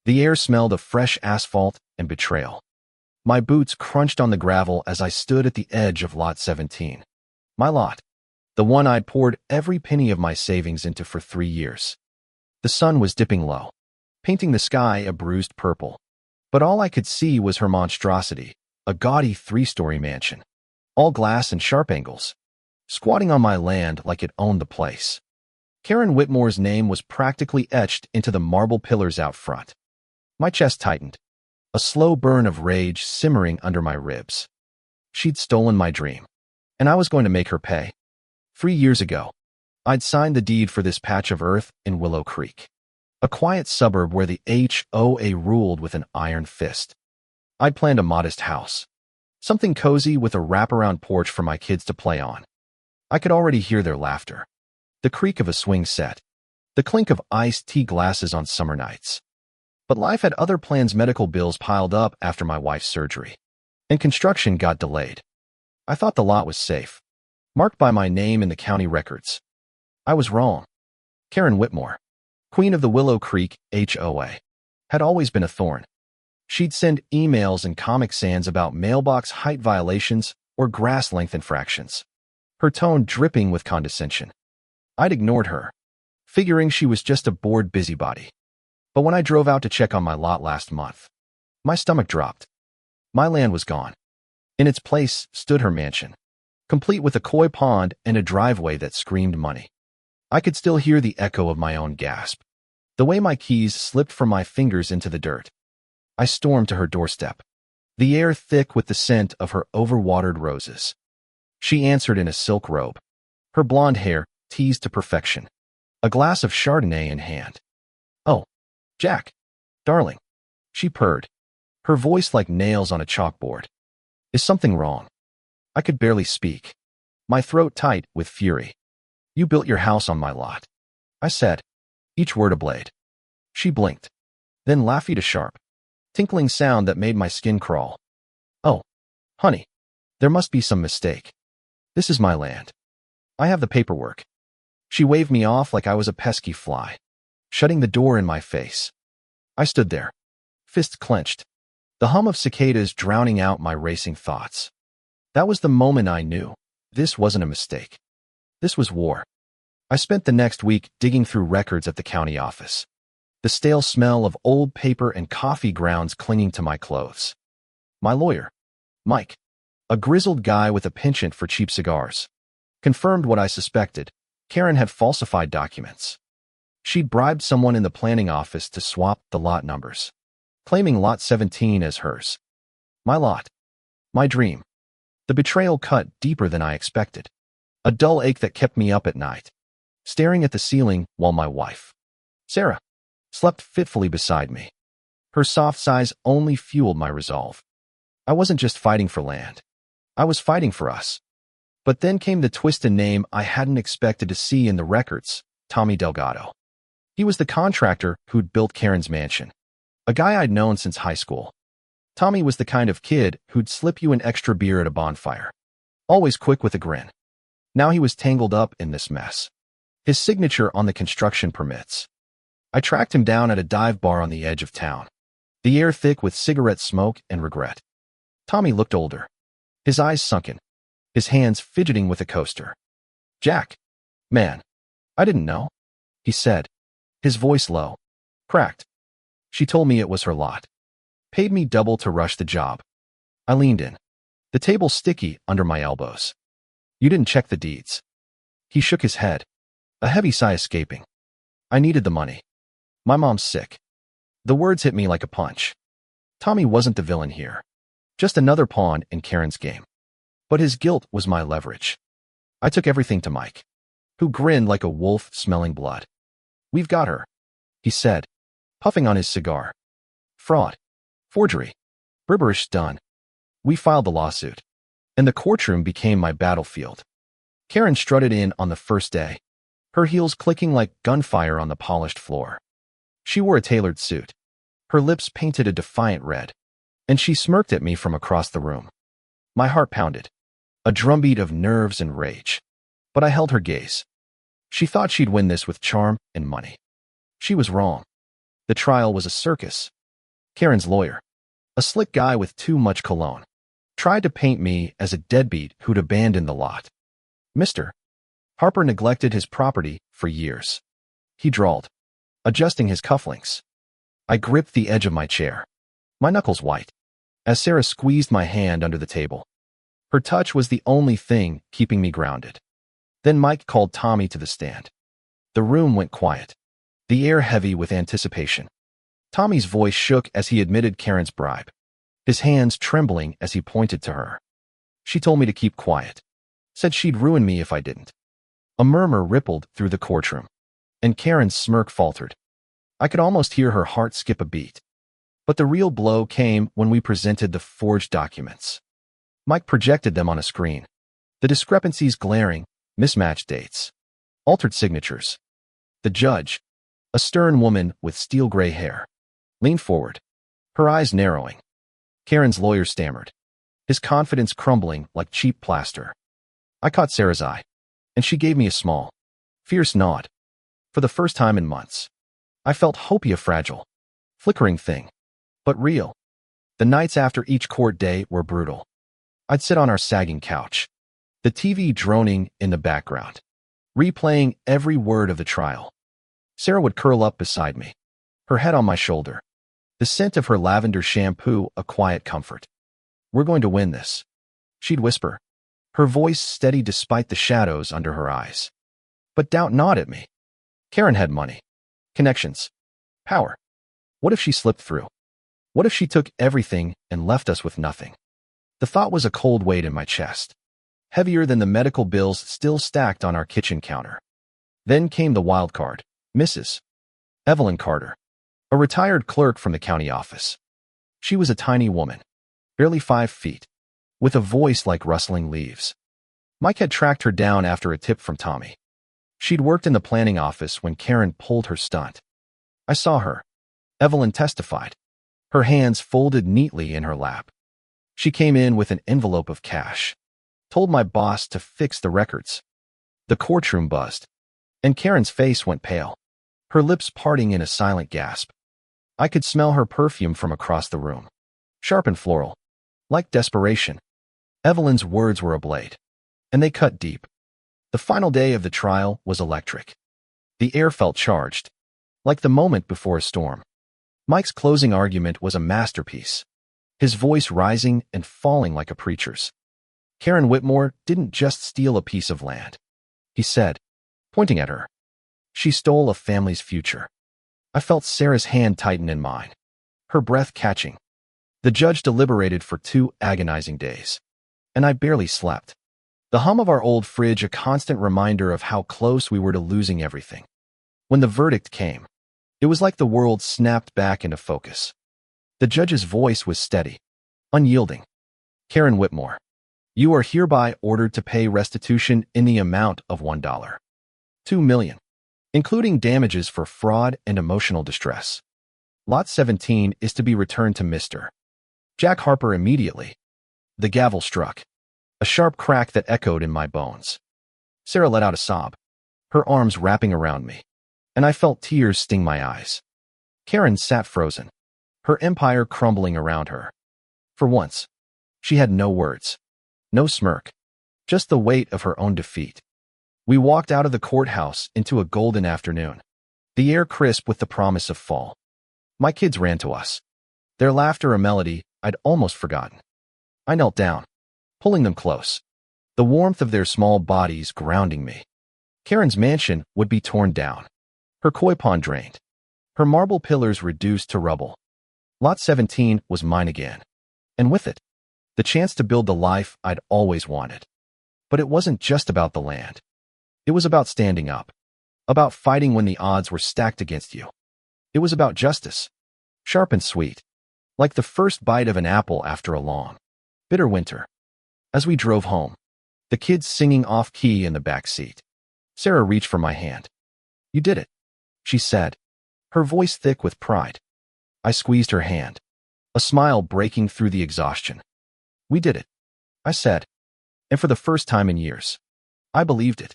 The air smelled of fresh asphalt and betrayal. My boots crunched on the gravel as I stood at the edge of Lot 17. My lot. The one I'd poured every penny of my savings into for 3 years. The sun was dipping low, painting the sky a bruised purple. But all I could see was her monstrosity, a gaudy 3-story mansion, all glass and sharp angles, squatting on my land like it owned the place. Karen Whitmore's name was practically etched into the marble pillars out front. My chest tightened, a slow burn of rage simmering under my ribs. She'd stolen my dream, and I was going to make her pay. 3 years ago, I'd signed the deed for this patch of earth in Willow Creek, a quiet suburb where the HOA ruled with an iron fist. I'd planned a modest house, something cozy with a wraparound porch for my kids to play on. I could already hear their laughter, the creak of a swing set, the clink of iced tea glasses on summer nights. But life had other plans. Medical bills piled up after my wife's surgery, and construction got delayed. I thought the lot was safe, marked by my name in the county records. I was wrong. Karen Whitmore, queen of the Willow Creek HOA, had always been a thorn. She'd send emails and Comic Sans about mailbox height violations or grass length infractions, her tone dripping with condescension. I'd ignored her, figuring she was just a bored busybody. But when I drove out to check on my lot last month, my stomach dropped. My land was gone. In its place stood her mansion, complete with a koi pond and a driveway that screamed money. I could still hear the echo of my own gasp, the way my keys slipped from my fingers into the dirt. I stormed to her doorstep, the air thick with the scent of her overwatered roses. She answered in a silk robe, her blonde hair teased to perfection, a glass of Chardonnay in hand. "Oh, Jack, darling," she purred, her voice like nails on a chalkboard. "Is something wrong?" I could barely speak, my throat tight with fury. "You built your house on my lot," I said, each word a blade. She blinked, then laughed a sharp, tinkling sound that made my skin crawl. "Oh, honey, there must be some mistake. This is my land. I have the paperwork." She waved me off like I was a pesky fly, shutting the door in my face. I stood there, fists clenched, the hum of cicadas drowning out my racing thoughts. That was the moment I knew this wasn't a mistake. This was war. I spent the next week digging through records at the county office, the stale smell of old paper and coffee grounds clinging to my clothes. My lawyer, Mike, a grizzled guy with a penchant for cheap cigars, confirmed what I suspected. Karen had falsified documents. She'd bribed someone in the planning office to swap the lot numbers, claiming Lot 17 as hers. My lot. My dream. The betrayal cut deeper than I expected. A dull ache that kept me up at night, staring at the ceiling while my wife, Sarah, slept fitfully beside me. Her soft sighs only fueled my resolve. I wasn't just fighting for land. I was fighting for us. But then came the twisted name I hadn't expected to see in the records, Tommy Delgado. He was the contractor who'd built Karen's mansion, a guy I'd known since high school. Tommy was the kind of kid who'd slip you an extra beer at a bonfire, always quick with a grin. Now he was tangled up in this mess, his signature on the construction permits. I tracked him down at a dive bar on the edge of town, the air thick with cigarette smoke and regret. Tommy looked older, his eyes sunken, his hands fidgeting with a coaster. "Jack, man, I didn't know," he said, his voice low, cracked. She told me it was her lot, paid me double to rush the job. I leaned in, the table sticky under my elbows. "You didn't check the deeds." He shook his head, a heavy sigh escaping. "I needed the money. My mom's sick." The words hit me like a punch. Tommy wasn't the villain here, just another pawn in Karen's game. But his guilt was my leverage. I took everything to Mike, who grinned like a wolf smelling blood. "We've got her," he said, puffing on his cigar. "Fraud, forgery, gibberish done." We filed the lawsuit, and the courtroom became my battlefield. Karen strutted in on the first day, her heels clicking like gunfire on the polished floor. She wore a tailored suit, her lips painted a defiant red, and she smirked at me from across the room. My heart pounded, a drumbeat of nerves and rage. But I held her gaze. She thought she'd win this with charm and money. She was wrong. The trial was a circus. Karen's lawyer, a slick guy with too much cologne, tried to paint me as a deadbeat who'd abandoned the lot. Mr. Harper neglected his property for years, he drawled, adjusting his cufflinks. I gripped the edge of my chair, my knuckles white, as Sarah squeezed my hand under the table. Her touch was the only thing keeping me grounded. Then Mike called Tommy to the stand. The room went quiet, the air heavy with anticipation. Tommy's voice shook as he admitted Karen's bribe, his hands trembling as he pointed to her. She told me to keep quiet, said she'd ruin me if I didn't. A murmur rippled through the courtroom, and Karen's smirk faltered. I could almost hear her heart skip a beat. But the real blow came when we presented the forged documents. Mike projected them on a screen, the discrepancies glaring, mismatched dates, altered signatures. The judge, a stern woman with steel-gray hair, leaned forward, her eyes narrowing. Karen's lawyer stammered, his confidence crumbling like cheap plaster. I caught Sarah's eye, and she gave me a small, fierce nod. For the first time in months, I felt hope, a fragile, flickering thing, but real. The nights after each court day were brutal. I'd sit on our sagging couch, the TV droning in the background, replaying every word of the trial. Sarah would curl up beside me, her head on my shoulder, the scent of her lavender shampoo a quiet comfort. "We're going to win this," she'd whisper, her voice steady despite the shadows under her eyes. But doubt gnawed at me. Karen had money, connections, power. What if she slipped through? What if she took everything and left us with nothing? The thought was a cold weight in my chest, heavier than the medical bills still stacked on our kitchen counter. Then came the wild card, Mrs. Evelyn Carter, a retired clerk from the county office. She was a tiny woman, barely 5 feet, with a voice like rustling leaves. Mike had tracked her down after a tip from Tommy. She'd worked in the planning office when Karen pulled her stunt. I saw her, Evelyn testified, her hands folded neatly in her lap. She came in with an envelope of cash, told my boss to fix the records. The courtroom buzzed, and Karen's face went pale, her lips parting in a silent gasp. I could smell her perfume from across the room, sharp and floral, like desperation. Evelyn's words were a blade, and they cut deep. The final day of the trial was electric. The air felt charged, like the moment before a storm. Mike's closing argument was a masterpiece, his voice rising and falling like a preacher's. Karen Whitmore didn't just steal a piece of land, he said, pointing at her. She stole a family's future. I felt Sarah's hand tighten in mine, her breath catching. The judge deliberated for 2 agonizing days, and I barely slept. The hum of our old fridge a constant reminder of how close we were to losing everything. When the verdict came, it was like the world snapped back into focus. The judge's voice was steady, unyielding. "Karen Whitmore, you are hereby ordered to pay restitution in the amount of $1. $2 million, including damages for fraud and emotional distress. Lot 17 is to be returned to Mr. Jack Harper immediately." The gavel struck, a sharp crack that echoed in my bones. Sarah let out a sob, her arms wrapping around me, and I felt tears sting my eyes. Karen sat frozen, her empire crumbling around her. For once, she had no words, no smirk, just the weight of her own defeat. We walked out of the courthouse into a golden afternoon, the air crisp with the promise of fall. My kids ran to us, their laughter a melody I'd almost forgotten. I knelt down, pulling them close, the warmth of their small bodies grounding me. Karen's mansion would be torn down, her koi pond drained, her marble pillars reduced to rubble. Lot 17 was mine again, and with it, the chance to build the life I'd always wanted. But it wasn't just about the land. It was about standing up, about fighting when the odds were stacked against you. It was about justice, sharp and sweet, like the first bite of an apple after a long, bitter winter. As we drove home, the kids singing off-key in the back seat, Sarah reached for my hand. "You did it," she said, her voice thick with pride. I squeezed her hand, a smile breaking through the exhaustion. "We did it," I said, and for the first time in years, I believed it.